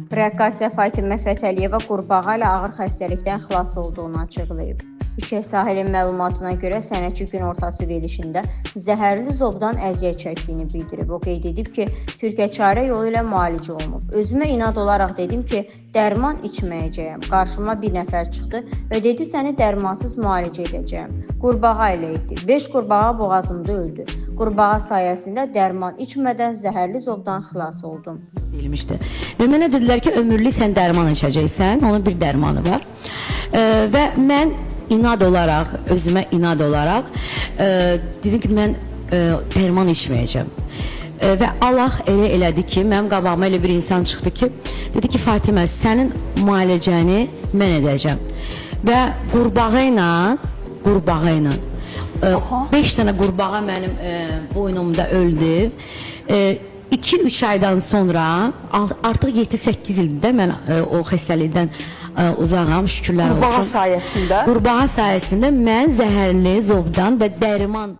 Rəqqasə Fatimə Fətəliyeva qurbağa ilə ağır xəstəlikdən xilas olduğunu açıqlayıb. İşə sahilin məlumatına görə sənətçi günortası verilişində zəhərli zobdan əziyyət çəkdiyini bildirib. O qeyd edib ki, Türkiyəçarə yolu ilə müalicə olunub. Özümə inad olaraq dedim ki, dərman içməyəcəyəm. Qarşıma bir nəfər çıxdı və dedi, səni dərmansız müalicə edəcəyəm. Qurbağa ilə etdi. 5 qurbağa boğazımda öldü. Qurbağa sayəsində dərman içmədən zəhərli zobdan xilas oldum. Deyilmişdi. Və mənə dedilər ki, ömürlük sən dərman içəcəksən, onun bir dərmanı var. Və mən inad olaraq, özümə inad olaraq dedim ki, mən dərman içməyəcəm. Və Allah elə elədi ki, mənim qabağıma elə bir insan çıxdı ki, dedi ki, Fatimə, sənin müalicəni mən edəcəm. Və qurbağa ilə 5 dənə qurbağa mənim boynumda öldü. 2-3 aydan sonra, artıq 7-8 ildir də mən o xəstəlikdən uzağam, şükürlər olsun. Qurbağa sayəsində? Qurbağa sayəsində mən zəhərli zobdan və dərman